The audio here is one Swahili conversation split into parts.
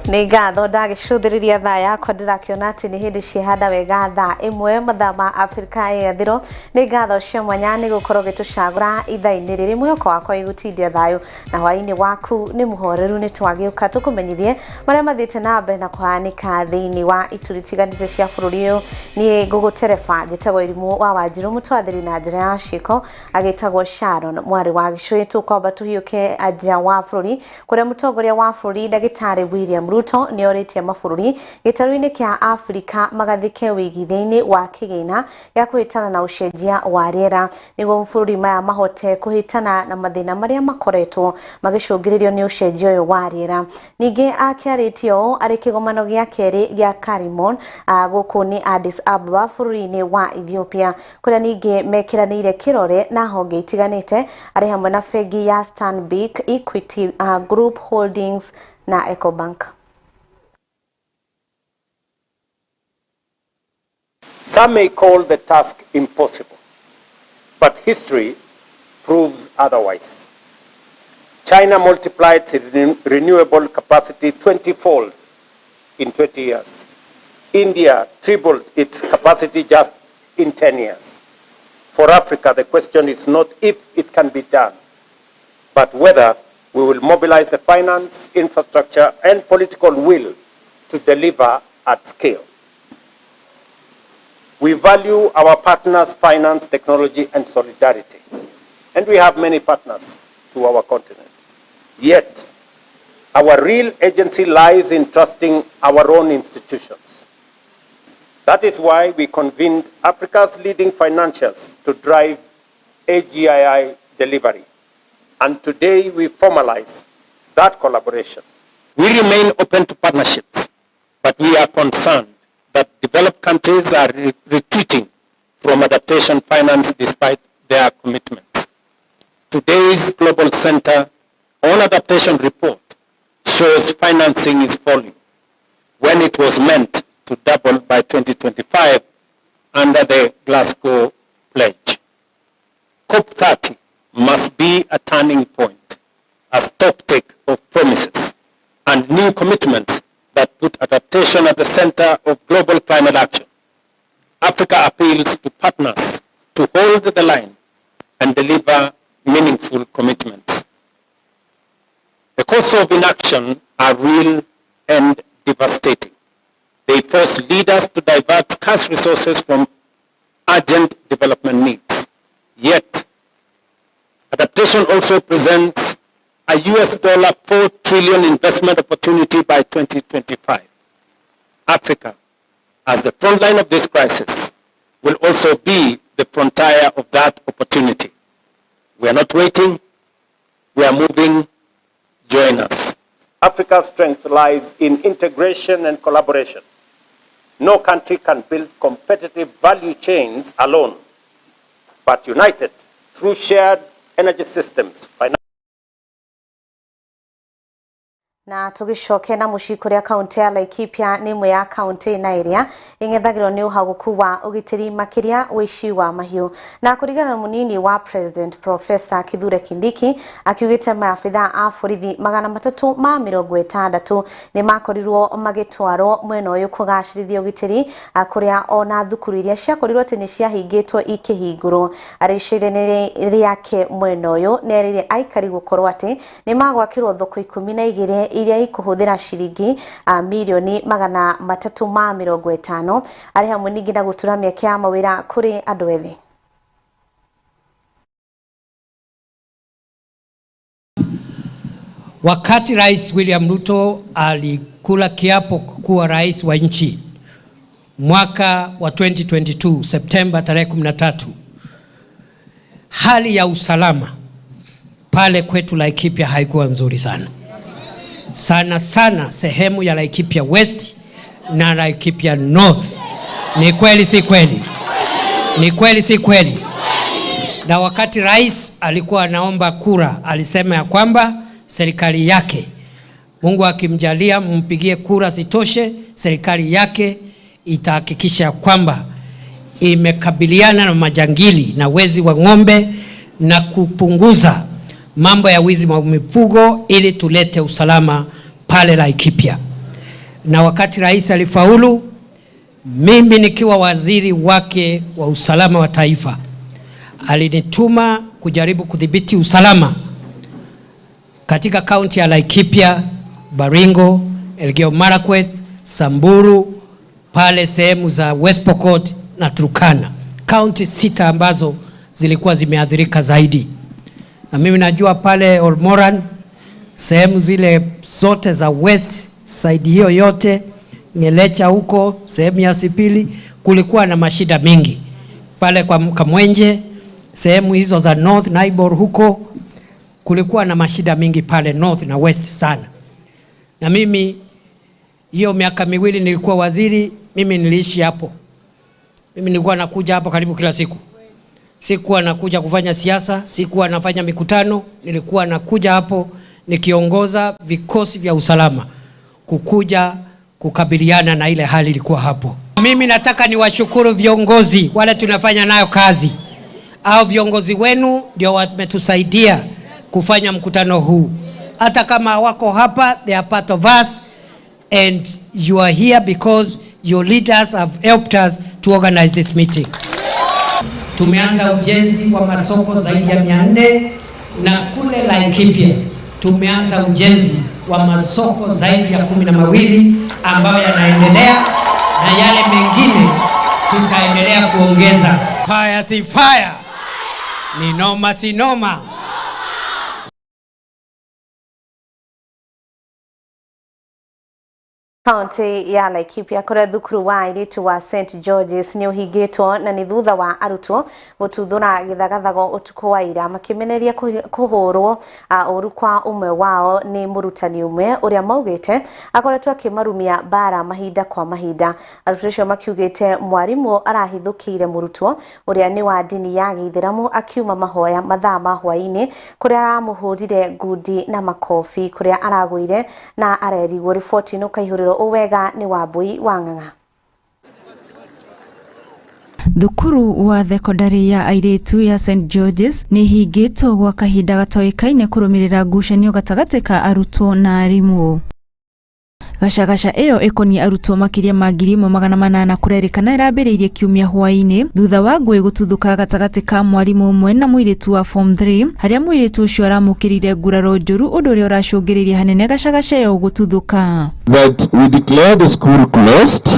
Ngatho ndagicũthĩrĩria thaa yakwa ndĩrakĩona atĩ nĩ hĩndĩ cihanda wega thaa ĩmwe mathaa ma Afrika ya ĩrathĩro. Nĩ ngatho cia mwanya nĩ gũkorwo gĩtũcagũra ithaa-inĩ rĩrĩ. Mwĩhoko wakwa gũtindia thayũ na hwaĩ-inĩ waku nĩ mũhoreru nĩ twagĩũka tũkũmenyithie marĩa mathiĩte na mbere na kũhanĩka thĩinĩ wa ituri tiganĩte cia bũrũri ũyũ. Niĩ ngũgũtereba njĩtagwo Wairimu wa Wanjiru, mũtwathĩri na njĩra ya ciĩko agĩtagwo Sharon mwarĩ wa Gĩcũĩ. Tũkwamba tũhiũke nja wa bũrũri kũrĩa mũtongoria wa bũrũri ndagĩtarĩ William Ruto nĩ orĩtie mabũrũri gĩtarũ-inĩ kĩa Afrika magathĩke wĩigithia-inĩ wa kĩgĩna gĩa kũhĩtana na ũcenjia wa rĩera nĩguo bũrũri maya mahote kũhĩtana na mathĩna marĩa makoretwo magĩcũngĩrĩrio nĩ ũcenjia ũyũ wa rĩera. Ningĩ akĩarĩtie ũũ arĩ kĩgomano gĩa kerĩ gĩa Karimon gũkũ nĩ Addis Ababa bũrũri-inĩ wa Ethiopia, kũrĩa ningĩ mekĩranĩire kĩrore na honge itiganĩte arĩ hamwe na bengi ya Stanbic, Equity Group Holdings na Ecobank. Some may call the task impossible, but history proves otherwise. China multiplied its renewable capacity 20-fold in 20 years. India tripled its capacity just in 10 years. For Africa, the question is not if it can be done, but whether we will mobilize the finance, infrastructure, and political will to deliver at scale. We value our partners' finance, technology, and solidarity. And we have many partners to our continent. Yet, our real agency lies in trusting our own institutions. That is why we convened Africa's leading financiers to drive AGII delivery. And today we formalize that collaboration. We remain open to partnerships, but we are concerned that developed countries are retreating from adaptation finance despite their commitments. Today's Global Center on Adaptation report shows financing is falling when it was meant to double by 2025 under the Glasgow Pledge. COP30 must be a turning point, a stocktake of promises and new commitments that put adaptation at the center of global climate action. Africa appeals to partners to hold the line and deliver meaningful commitments. The costs of inaction are real and devastating. They force leaders to divert scarce resources from urgent development needs. Yet, adaptation also presents a $4 trillion investment opportunity by 2025. Africa, as the front line of this crisis, will also be the frontier of that opportunity. We are not waiting, we are moving. Join us. Africa's strength lies in integration and collaboration. No country can build competitive value chains alone, but united through shared energy systems. Na tũgĩcoke na mũciĩ kũrĩa kaunti ya Laikipia nĩ ĩmwe ya kaunti na ĩrĩa ĩng'ethagĩrwo nĩ ũhagũku wa ũgitĩri makĩria ũici wa mahiũ. Na kũringana na mũnini wa President Professor Kithure Kindiki akiugĩte maabithaa a borithi 360 nĩ makorirwo magĩtwarwo mwena ũyũ kũgacĩrithia ũgitĩri kũrĩa ona thukuru iria ciakorirwo atĩ nĩ ciahingĩtwo ikĩhingũrwo. Arĩcĩrĩire rĩake mwena ũyũ nerĩire aikari gũkorwo atĩ nĩ magwakĩrwo thoko 12 iria ikuhũthĩra ciringi milioni 350 arĩ hamwe ningĩ na gũtura mĩeke ya mawĩra kũrĩ andũ ethĩ. Wakati Rais William Ruto alikula kiapo kuwa rais wa nchi mwaka wa 2022 Septemba tarehe 13, hali ya usalama pale kwetu Laikipia haikuwa nzuri sana. Sana sehemu ya Laikipia West na Laikipia North. Ni kweli si kweli? Ni kweli si kweli? Na wakati rais alikuwa anaomba kura alisema ya kwamba serikali yake, Mungu akimjalia mpigie kura zitoshe, serikali yake itahakikisha kwamba imekabiliana na majangili na wezi wa ng'ombe na kupunguza mambo ya wizi wa mifugo ili tulete usalama pale Laikipia. na wakati rais alifaulu, mimi nikiwa waziri wake wa usalama wa taifa, alinituma kujaribu kudhibiti usalama katika kaunti ya Laikipia, Baringo, Elgeyo Marakwet, Samburu, pale sehemu za West Pokot na Turkana. Kaunti 6 ambazo zilikuwa zimeathirika zaidi. Na mimi najua pale Olmoran, sehemu zile zote za west side hiyo yote, Ngelecha huko, sehemu ya Sipili, kulikuwa na mashida mingi. Pale kwa Kamwenje, sehemu hizo za north neighbor huko, kulikuwa na mashida mingi pale north na west sana. Na mimi hiyo miaka miwili nilikuwa waziri, mimi niliishi hapo. Mimi nilikuwa nakuja hapo karibu kila siku. Sikuwa nakuja kufanya siasa, sikuwa nafanya mikutano, nilikuwa nakuja hapo nikiongoza vikosi vya usalama kukuja kukabiliana na ile hali ilikuwa hapo. Mimi nataka niwashukuru viongozi wale tunafanya nayo kazi. Au viongozi wenu ndio wametusaidia kufanya mkutano huu. Hata kama wako hapa, they are part of us, and you are here because your leaders have helped us to organize this meeting. Tumeanza ujenzi wa masoko zaidi ya 400, na kule Laikipia tumeanza ujenzi wa masoko zaidi ya 12 ambayo yanaendelea, na yale mengine tutaendelea kuongeza. Fire si fire, ni noma si noma. Kaunti ya Laikipia kore thukuru wa airitu wa St George's ni uhingitwo na ni thutha wa arutwo gututhura githagathago utuku wa ira makimeneria kuhurwo uru kwa umwe wao ni murutani umwe uria maugite akoretwo akimarumia bara mahinda kwa mahinda. Arutwo acio makiugite mwarimu arahithukire murutwo uria ni wa dini ya Githiramu akiuma mahoya mathaa ma hwaini kuria aramuhurire ngundi na makofi kuria aragwire na arerigwo. Riboti no kaihuriro uwega ni Wambui wa Ng'ang'a. Thukuru wa thekondarĩ ya airĩtu ya St George's ni hingĩtwo gwa kahinda gatoĩkaine kũrũmĩrĩra ngucanio gatagatĩ ka arutwo na arimũ. Gacagaca ĩyo ĩkonie arutwo makĩria ma 1,800 kũrerĩkana ĩrambĩrĩirie kiumia hwaĩ-inĩ thutha wa ngũĩ gũtuthũka gatagatĩ ka mwarimũ ũmwe na mũirĩtu wa form 3 harĩa mũirĩtu ũcio aramũkĩrire nguraro njũru, ũndũ ũrĩa ũracũngĩrĩirie hanene gacagaca ĩyo gũtuthũka. That we declare the school closed.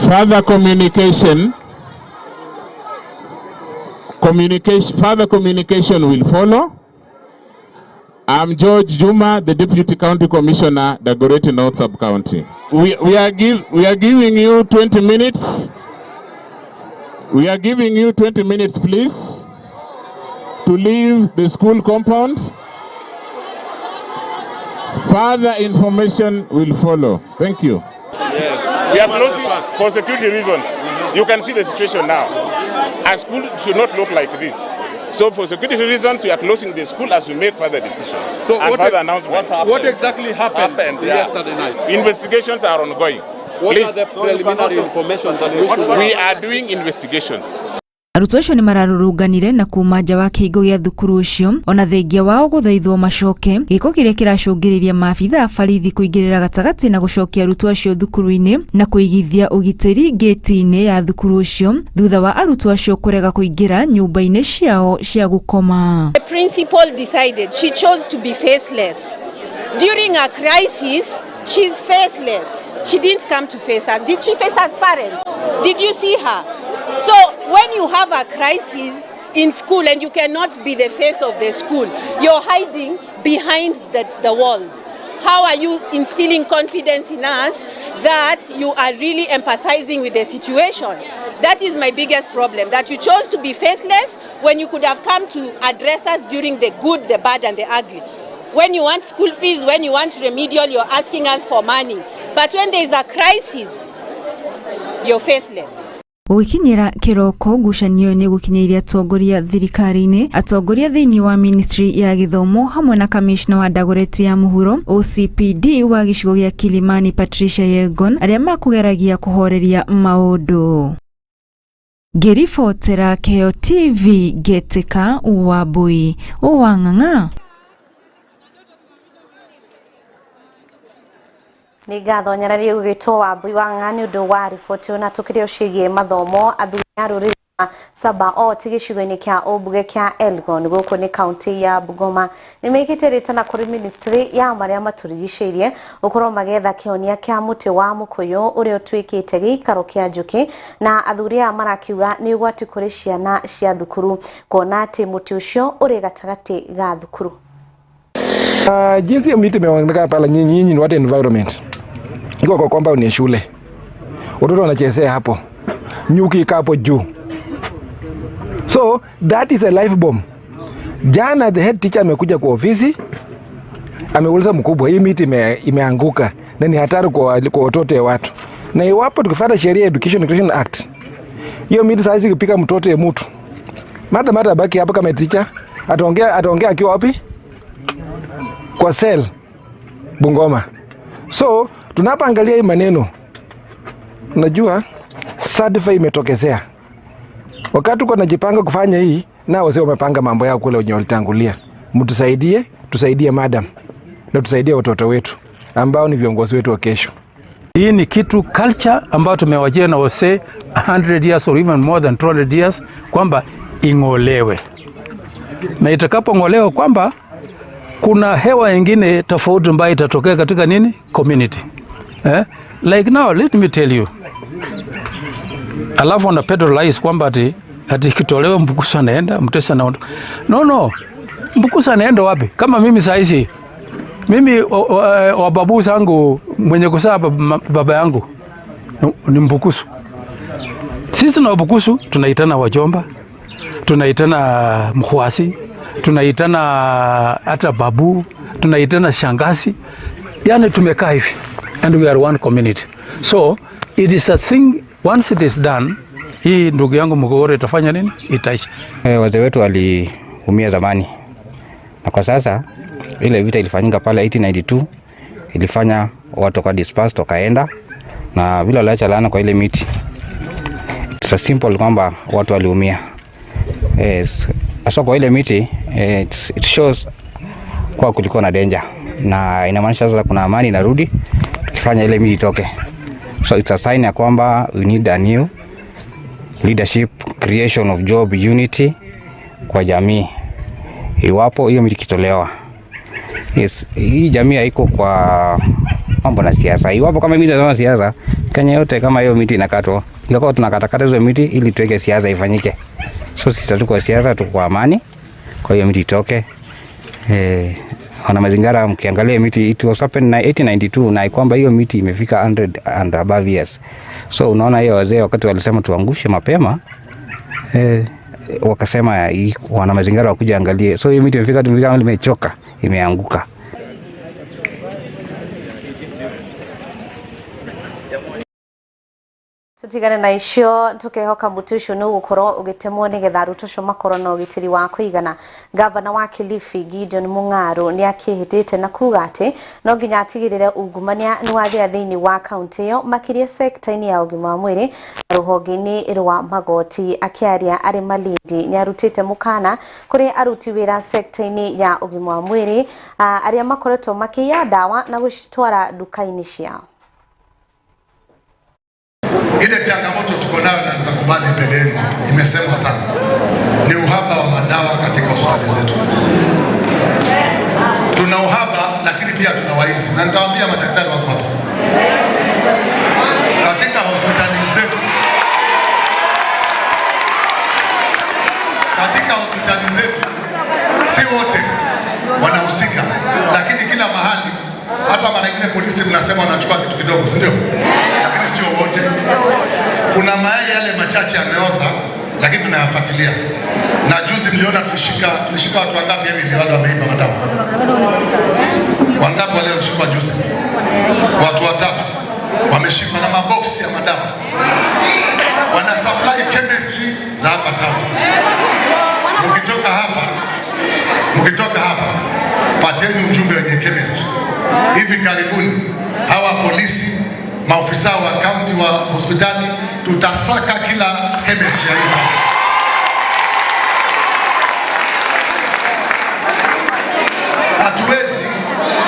Further communication will follow. I'm George Juma, the Deputy County Commissioner, Dagoretti North Sub-County. We are giving you 20 minutes. We are giving you 20 minutes, please, to leave the school compound. Further information will follow. Thank you. Yes. We are closing for security reasons. You can see the situation now. Our school should not look like this. So for security reasons, we are closing the school as we make further decisions. So and further announcements. What exactly happened yesterday night? Investigations are ongoing. What are the preliminary information that we are doing investigations? Arutwo acio ni mararũrũnganire na kuma nja wa kĩhingo gĩa thukuru ũcio ona thengia wao gũthaithwo macoke, gĩko kĩrĩa kĩracũngĩrĩria maabitha barithi kũingĩrĩra gatagatĩ na gũcokia arutwo acio thukuru-inĩ na kũigithia ũgitĩri gate-inĩ ya thukuru ũcio thutha wa arutwo acio kũrega kũingĩra nyũmba-inĩ ciao cia gũkoma. The principal decided she chose to be faceless. During a crisis, she's faceless. She didn't come to face us. Did she face us parents? Did you see her? So when you have a crisis in school and you cannot be the face of the school, you're hiding behind the walls. How are you instilling confidence in us that you are really empathizing with the situation? That is my biggest problem, that you chose to be faceless when you could have come to address us during the good, the bad and the ugly. When you want school fees, when you want remedial, you're asking us for money. But when there is a crisis, you're faceless. Ukinyira kiroko ngucanio ni gukinyairia atongoria thirikari-ini, atongoria thiini wa ministry ya githomo hamwe na kamishna wa Dagoretti ya muhuro OCPD wa gicigo gia Kilimani Patricia Yegon aria makugeragia kuhoreria maundu. Ngiribotera KIHEOTV Getika Wambui Owang'ang'a. Nĩ ngatho nyarari gũgĩtwo Wambui Wang'ang'a nĩ ũndũ wa riboti ona tũkĩrĩ ũciĩgiĩ mathomo athuri a rũrĩrĩ Saba gĩcigo-inĩ kĩa ũmbunge kĩa Elgon gũkũ nĩ kaunti ya Bungoma nĩ mekĩte rĩtana kũrĩ ministry ya marĩa matũrigicĩirie gũkorwo magetha kĩhonia kĩa mũtĩ wa mũkũyũ ũrĩa ũtuĩkĩte gĩikaro kĩa njũkĩ na athuri aya marakiuga nĩ ũgwati kũrĩ ciana cia thukuru kuona atĩ mũtĩ ũcio ũrĩ gatagatĩ ga thukuru. Jinsi ya miti imeonekana pale nyinyi ni what environment. Iko kwa compound ya shule. Watoto wanachezea hapo. Nyuki iko hapo juu. So that is a life bomb. Jana the head teacher amekuja kwa ofisi. Ameuliza mkubwa hii miti imeanguka na ni hatari kwa watoto wa watu. Na iwapo tukifuata sheria Education Act. Hiyo miti saizi ikipika mtoto ya mtu. Mata baki hapo kama teacher. Ataongea akiwa wapi? Kwa cell Bungoma. So tunapoangalia hii maneno unajua sadfa imetokezea. Wakati uko najipanga kufanya hii na wazee wamepanga mambo yao kule wenye walitangulia. Tusaidie madam na tusaidie watoto wetu ambao ni viongozi wetu wa kesho. Hii ni kitu culture ambayo tumewajia na wase 100 years or even more than 200 years kwamba ing'olewe. Na itakapong'olewa kwamba kuna hewa nyingine tofauti ambayo itatokea katika nini community. Like now let me tell you. Alafu na pedalize kwamba ati kitolewa Mbukusu anaenda, Mtesa anaenda. No. Mbukusu anaenda wapi? Kama mimi saizi mimi wa babu zangu mwenye kuzaa baba yangu ni Mbukusu. Sisi na Mbukusu tunaitana wajomba, tunaitana mkhwasi, tunaitana hata babu, tunaitana shangazi. Yani tumekaa hivi and we are one community. So it is a thing, once it is done, hii ndugu yangu mgogoro itafanya nini? Itaisha. Wazee wetu waliumia zamani. Na kwa sasa ile vita ilifanyika pale 1892 ilifanya watu kwa dispersed wakaenda na vile waliacha laana kwa ile miti. It's a simple kwamba watu waliumia. Asa kwa ile miti it shows kwa kulikuwa na danger na inamaanisha sasa kuna amani inarudi tukifanya ile miti itoke. So it's a sign ya kwamba we need a new leadership, creation of job, unity kwa jamii. Iwapo hiyo miti kitolewa. Yes, hii jamii haiko kwa mambo na siasa. Iwapo kama miti za siasa, Kenya yote kama hiyo miti inakatwa. Ingekuwa tunakatakata hizo miti ili tuweke siasa ifanyike. So sisi tuko siasa, tuko amani. Kwa hiyo miti itoke. Wana mazingira mkiangalia miti it was open na 1892 na kwamba hiyo miti imefika 100 and above years. So unaona hiyo wazee wakati walisema tuangushe mapema wakasema wana mazingira wakuja angalie. So hiyo miti imefika imechoka, imeanguka. Tutigane na icio tukihoka mutu ucio no gukorwo ugitemwo ni getha aruto cio makorwo na ugitiri wa kuigana. Gavana wa Kilifi Gideon Mung'aro ni akihitite na kuga ati no nginya atigirire ungumania ni wathia thiini wa kaunti iyo makiria sekta-ini ya ugima wa mwiri ruhonge-ini rwa magoti. Akiaria ari Malindi ni arutite mukana kuri aruti wira sekta-ini ya ugima wa mwiri aria makoretwo makiya dawa na gucitwara duka-ini ciao. Ile changamoto tuko nayo na nitakubali mbele yenu imesemwa sana. Ni uhaba wa madawa katika hospitali zetu. Tuna uhaba lakini pia tuna waizi. Na nitawaambia madaktari wako hapa. Katika hospitali zetu. Si wote wanahusika, lakini kila mahali hata mara nyingine polisi mnasema wanachukua kitu kidogo, si ndio? Lakini sio wote. Kuna mayai yale machache yameoza, lakini tunayafuatilia. Na juzi mliona tulishika watu wangapi hivi wale wameiba madawa? Wangapi wale walishikwa juzi? Watu 3 wameshikwa na maboksi ya madawa. Wana supply chemistry za hapa town. Mkitoka hapa pateni ujumbe wenye chemistry. Hivi karibuni hawa polisi, maofisa wa county wa hospitali tutasaka kila chemist ya nchi.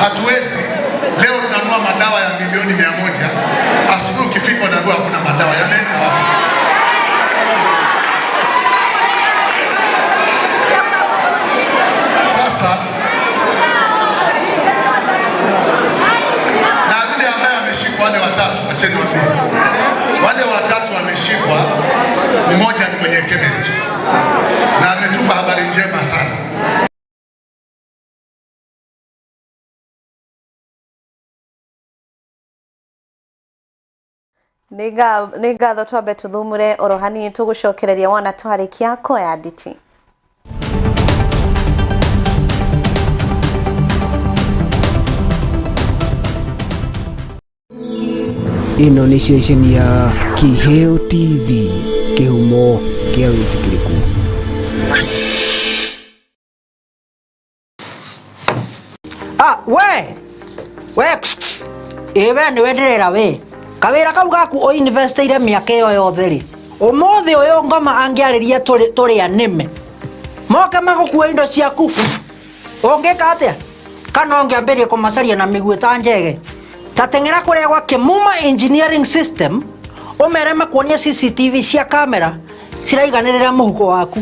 Hatuwezi leo tunanunua madawa ya milioni 100, asubuhi ukifika unaambiwa hakuna madawa, yameenda wapi? Sasa na vile ambaye ameshikwa wale watatu, wacheni wapili, wale watatu wameshikwa, mmoja ni mwenye chemistry na ametupa habari njema sana. Nĩngatho twambe tuthumure orohani tugucokereria wona twarikia koya nditi. Ino ni station ya Kiheo TV, kihumo kia witikiriku. Ewe ni wenderera we. Kawira kau gaku o investiire miaka iyo yothe ri. Umuthi uyu ngoma angiariria turi anime. Moke magukuwa indo ciaku. Ungika atia? Kana ungiambirie kumacaria na miguu ta njege. Tatengera kuria gwa Kimuma Engineering System, umere makuonia CCTV cia kamera ciraiganirira muhuko waku.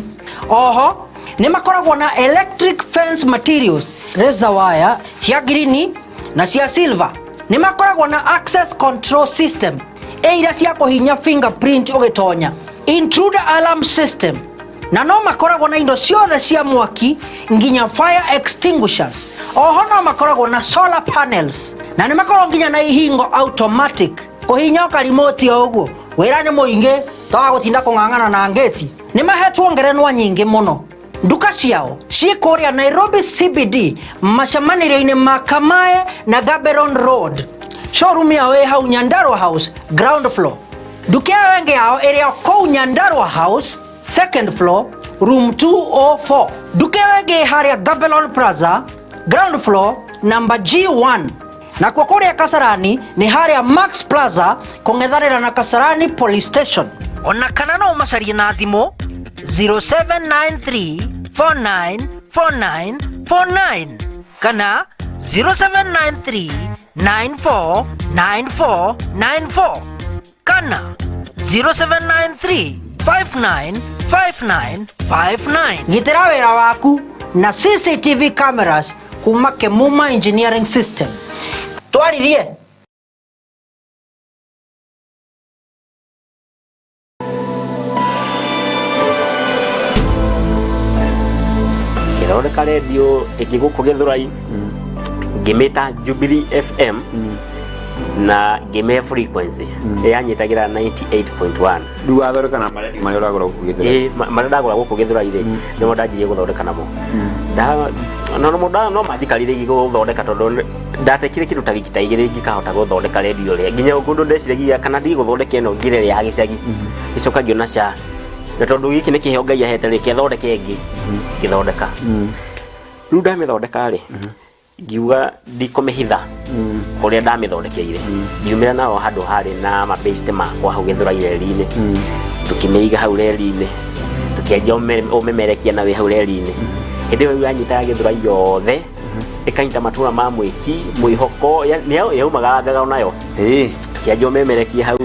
Oho, ni makoragwo na electric fence materials, razor wire cia green na cia silver. Ni makoragwo na access control system, ira cia kuhinya fingerprint ugitonya, intruder alarm system. Na no makoragwo na indo ciothe cia mwaki nginya fire extinguishers. Oho no makoragwo na solar panels. Na ni makoragwo nginya na ihingo automatic. Kuhinya ka remote oguo. Wira ni muingi, tawa gutinda kung'ang'ana na ngeti. Ni mahetwo ngerenwa nyingi muno. Nduka ciao cikuria Nairobi CBD, macamaniro-ini ma Kamae na Gaberon Road. Showroom yao hau Nyandarua House ground floor. Nduka yao yao area kou Nyandarua House second floor room 204. Nduka yao haria Gaberon Plaza ground floor number G1. Na kwa kuria Kasarani ni haria Max Plaza kung'ethanira na Kasarani police station. Ona kana no macarie na thimo 0793494949 kana 0793949494 kana 0793595959. Gitira wira waku na CCTV cameras kuma Kimuma Engineering System. Twaririe Kiroreka radio ikiguko Githurai ngimeta Jubilee FM na game frequency yanyitagira 98.1 ndu athoreka na maredi mari uragora guku Githurai marendagora guku Githurai ri ni mondajirie guthondeka namo no majikarire guthondeka tondu ndatekire kindu ta wiki ta igiri ngikahota guthondeka radio ria nginya gundu ndeciragia kana ndi guthondeka ino ngire ya gicagi icoka ngiona cia na tondu giki ni kiheo Ngai ahete ri kithondeke ingi ngithondeka riu ndamithondeka ri ngiuga ndikumihitha kuria ndamithondekeire ngiumira nao handu hari na mabeste makwa hau Githurai reri-ini tukimeiga hau reri-ini tukianjia umemerekia nawe hau reri-ini hindi iyo yanyita Githurai yothe ikanyita matura ma mwiki mwihoko yaumaga nayo tukianjia umemerekia hau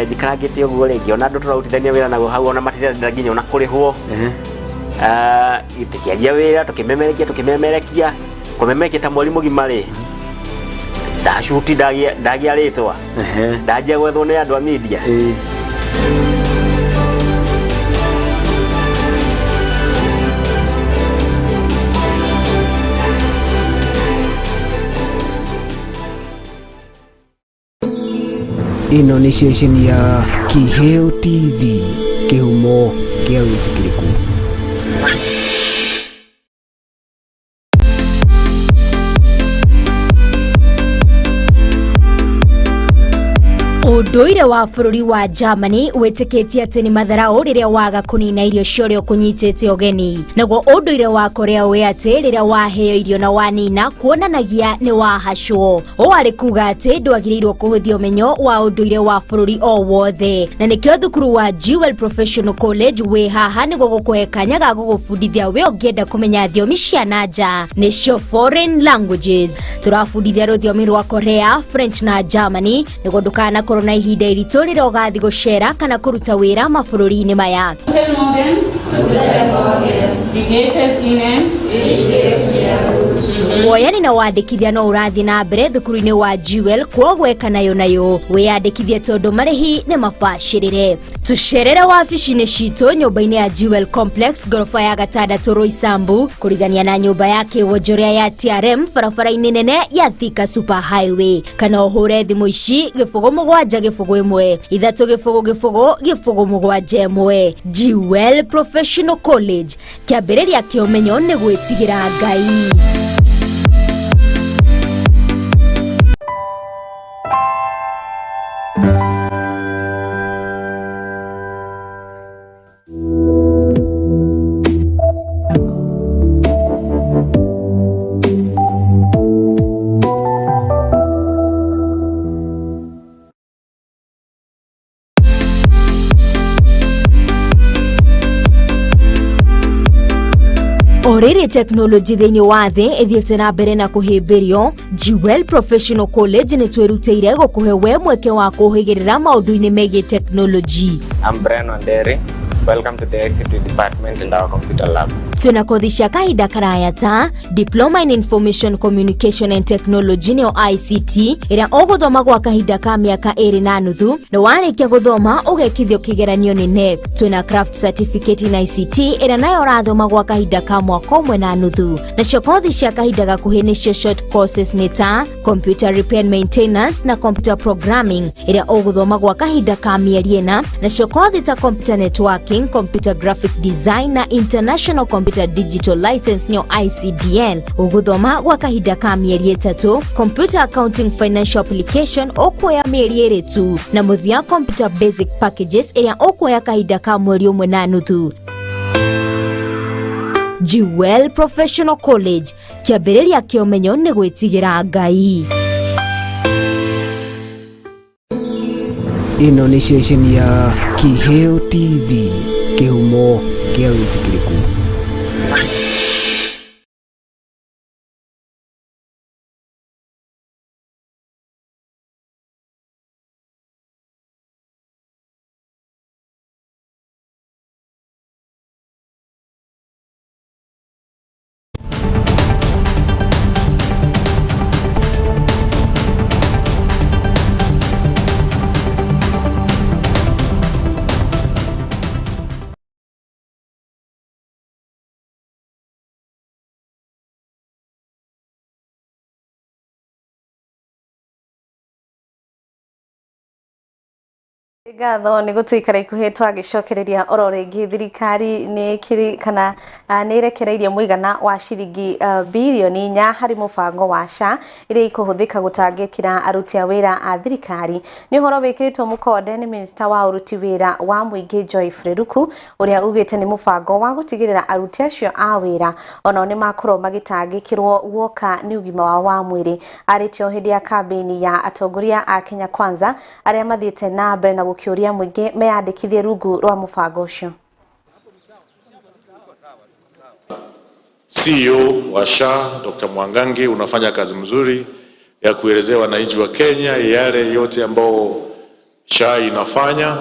jikarangite uguo ringi ona andu turautithania wira naguo hau ona matirenda nginya ona kurihwo tukianjia wira tukimemerekia kumemerekia ta mwalimu gimari ndashuti ndagia ritwa ndajia gwethwo ni andu a media Ino ni station ya Kiheo TV, kihumo kia witikiriku. Unduire wa bururi wa Germany wetiketie ati ni matharau riria waga kunina irio cio kunyitite ogeni. Naguo unduire wa Korea we ati riria waheo irio na wanina kuonanagia ni wahacwo. Wari kuga ati ndwagirirwo kuhuthia umenyo wa unduire wa bururi o wothe. Na nikio thukuru wa Jewel Professional College we haha ni gugukwekanya ga gugufundithia we ongienda kumenya thiomi cia nanja nicio foreign languages. Turafundithia rũthiomi rwa Korea, French na Germany niguo ndukana korona ihinda iritu riria ugathi gucera kana kuruta wira mabũrũri-inĩ maya. Woyani na wandĩkithia no ũrathi na mbere thukuru-inĩ wa Jewel kwogweka nayo wĩyandĩkithie tondu marĩhi nĩ mabacĩrĩre. Tucerere wabici-inĩ citũ nyũmba-inĩ ya Jewel Complex gorofa ya gatandatũ Roysambu kũrigania na nyũmba ya kĩwonjoria ya TRM barabara-inĩ nene ya Thika Super Highway, kana ũhũre thimũ ici 0771 347 Jewel Professional College, kĩambĩrĩria kĩa ũmenyo nĩ gwĩtigĩra Ngai. Orere technology thĩinĩ wa thĩ ĩthiĩte na mbere na kũhĩmbĩrio, Jewel Professional College nĩ twĩrutĩire gũkũhe we mweke wa kũhĩgĩrĩra maũndũ-inĩ megiĩ technology. I'm Brian Onderi. Welcome to the ICT department in our computer lab. Tuna kothi cia kahinda karaya ta Diploma in Information Communication and Technology nĩyo ICT ĩrĩa ũgũthoma gwa kahinda ka mĩaka 2.5 na warĩkia gũthoma ũgekithio kĩgeranio nĩ NEC. Tuna Craft Certificate in ICT ĩrĩa nayo ũrathoma gwa kahinda ka mwaka 1.5. Nacio kothi cia kahinda gakuhĩ nĩcio short courses nĩ ta Computer Repair and Maintenance na Computer Programming ĩrĩa ũgũthoma gwa kahinda ka mĩeri 4. Nacio kothi ta Computer Networking, Computer Graphic Design na International Computer Digital License nyo ICDL uguthoma gwa kahinda ka mĩeri 3. Computer Accounting Financial Application okuoya mĩeri 2 tu, na muthia Computer Basic Packages ĩrĩa okuoya kahinda ka mweri 1.5. Jewel Professional College, kĩambĩrĩria kĩa ũmenyo nĩ gwĩtigĩra Ngai. Ino ni station ya Kiheo TV, kĩhumo kĩa wĩtĩkĩrĩku. Ngatho nĩ gũtuikara ikuhĩ twagicokereria oro rĩngĩ thirikari nĩ kiri kana nĩ irekereirie mũigana wa ciringi bilioni 4 harĩ mũbango wa SHA iria ikuhũthĩka gũtangĩkĩra aruti a wĩra a thirikari. Nĩ ũhoro wĩkĩrĩtwo mũkonde nĩ minista wa ũruti wĩra wa mũingĩ Joy Freruku ũrĩa ugĩte nĩ mũbango wa gũtigĩrĩra aruti acio a wĩra onao nĩ makorwo magĩtangĩkĩrwo guoka nĩ ũgima wao wa mwĩrĩ. Arĩtio hĩndĩ ya kambĩini ya atongoria a Kenya Kwanza arĩa mathiĩte na mbere na gũkĩũria mũingĩ meyandĩkithie rungu rwa mũbango ũcio. CEO wa SHA Dr. Mwangangi, unafanya kazi mzuri ya kuelezea wananchi wa Kenya yale yote ambao SHA inafanya,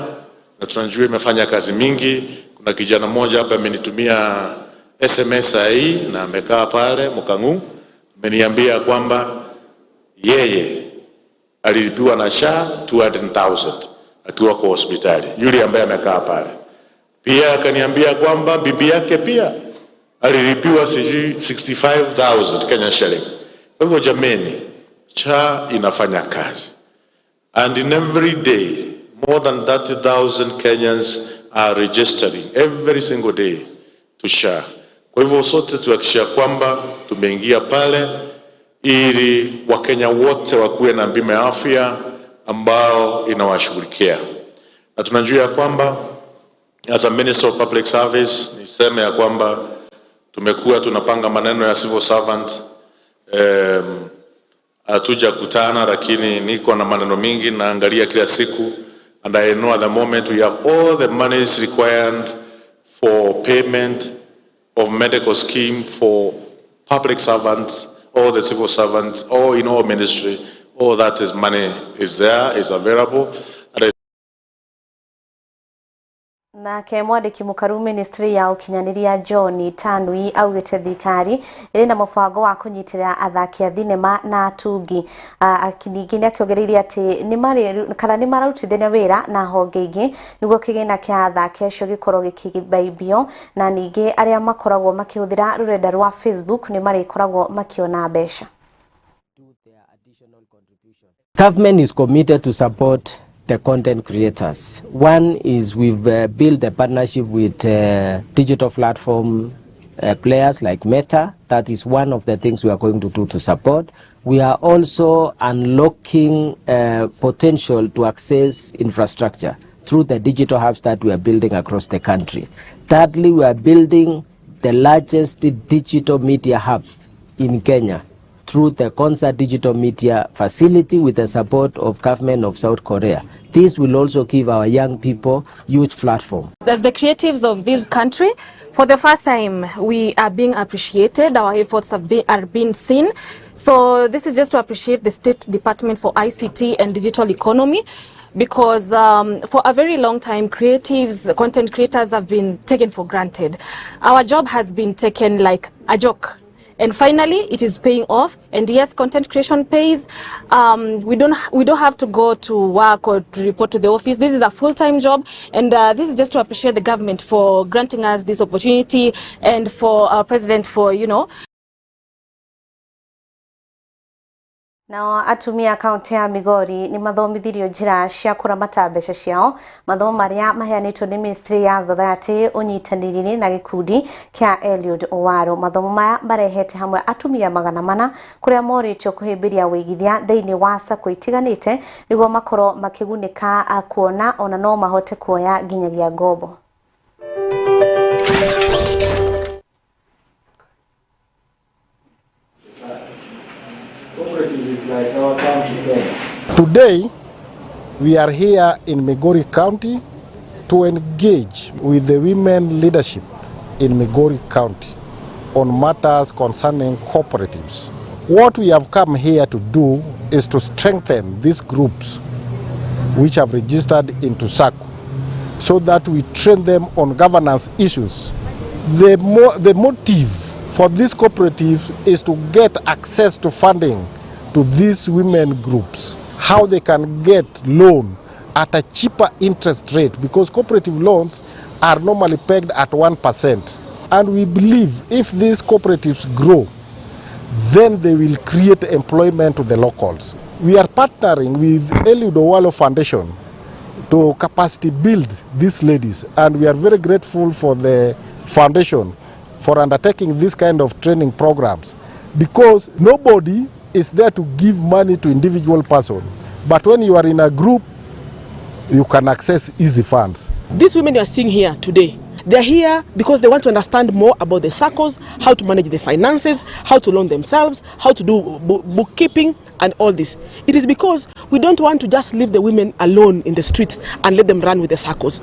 na tunajua imefanya kazi mingi. Kuna kijana mmoja hapa amenitumia SMS hii na amekaa pale Mkangu, ameniambia kwamba yeye alilipiwa na SHA 200,000 akiwa kwa hospitali, yule ambaye amekaa pale. Pia akaniambia kwamba bibi yake pia alilipiwa 65,000 Kenya shilling. Kwa hivyo jameni, SHA inafanya kazi. And in every day, more than 30,000 Kenyans are registering every single day to SHA. Kwa hivyo sote tuhakikisha kwamba tumeingia pale ili Wakenya wote wakuwe na bima ya afya ambao inawashughulikia. Na tunajua kwamba as a Minister of Public Service niseme ya kwamba tumekuwa tunapanga maneno ya civil servant, hatuja kutana, lakini niko na maneno mingi naangalia kila siku, and I know at the moment we have all the monies required for payment of medical scheme for public servants, all the civil servants, all in all ministry. All that is money is there, is available. Na ke mwandiki mukaru ministry ya ukinyaniria John Tanui augite thikari iri na mubango wa kunyitirira athaki a thinema na atungi akiningine akiongereire ati ni mararutithania wira na honge ingi niguo kigina kia athaki acio gikorwo gikibaibio na ningi aria makoragwo makihuthira rurenda rwa Facebook ni marikoragwo makiona mbeca. Government is committed to support the content creators. One is we've built a partnership with digital platform players like Meta. That is one of the things we are going to do to support. We are also unlocking potential to access infrastructure through the digital hubs that we are building across the country. Thirdly, we are building the largest digital media hub in Kenya through the Concert Digital Media Facility with the support of government of South Korea. This will also give our young people huge platform. As the creatives of this country, for the first time, we are being appreciated. Our efforts are being seen. So this is just to appreciate the State Department for ICT and Digital Economy, because for a very long time, creatives, content creators have been taken for granted. Our job has been taken like a joke. And finally, it is paying off. And yes, content creation pays. We don't have to go to work or to report to the office. This is a full-time job, and this is just to appreciate the government for granting us this opportunity, and for our president for, Nao atumia kaunti ya Migori ni mathomithirio njira cia kuramata mbeca ciao, mathomo maria maheanitwo ni ministry ya thothati unyitaniriri na gikundi kia Eliud Owaro. Mathomo maya marehete hamwe atumia 400 kuria moritio kuhimbiria wigithia thiini wa sako itiganite niguo makorwo makigunika kuona ona no mahote kuoya nginyagia ngombo. Today, we are here in Migori County to engage with the women leadership in Migori County on matters concerning cooperatives. What we have come here to do is to strengthen these groups which have registered into SACCO so that we train them on governance issues. The motive for these cooperatives is to get access to funding to these women groups, how they can get loan at a cheaper interest rate, because cooperative loans are normally pegged at 1%. And we believe if these cooperatives grow, then they will create employment to the locals. We are partnering with Eliud Owaro Foundation to capacity build these ladies, and we are very grateful for the foundation for undertaking this kind of training programs, because nobody is there to give money to individual person, but when you are in a group, you can access easy funds. These women you are seeing here today, they are here because they want to understand more about the SACCOs, how to manage the finances, how to loan themselves, how to do bookkeeping and all this. It is because we don't want to just leave the women alone in the streets and let them run with the SACCOs.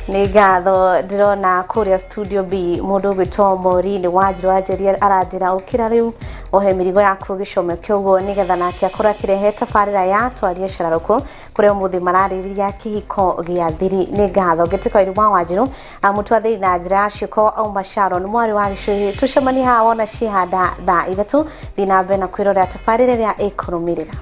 Ni ngatho ndirona kuria studio B mundu gwitwo Mori ni Wanjiru ajeria aranjira ukira riu ohe mirigo yaku gicome kyogo nigetha nake akora kirehe tabarira ya twarie cararuko kuria muthi maraririria kihiko gia thiri. Ni ngatho ngitiko iri wa Wanjiru amutwathiri na njira ciko au masharo ni mwari wa rishuhi tucemani ha wona cihanda thaa 3 thina mbe na kwirora tabarira ya ikurumirira.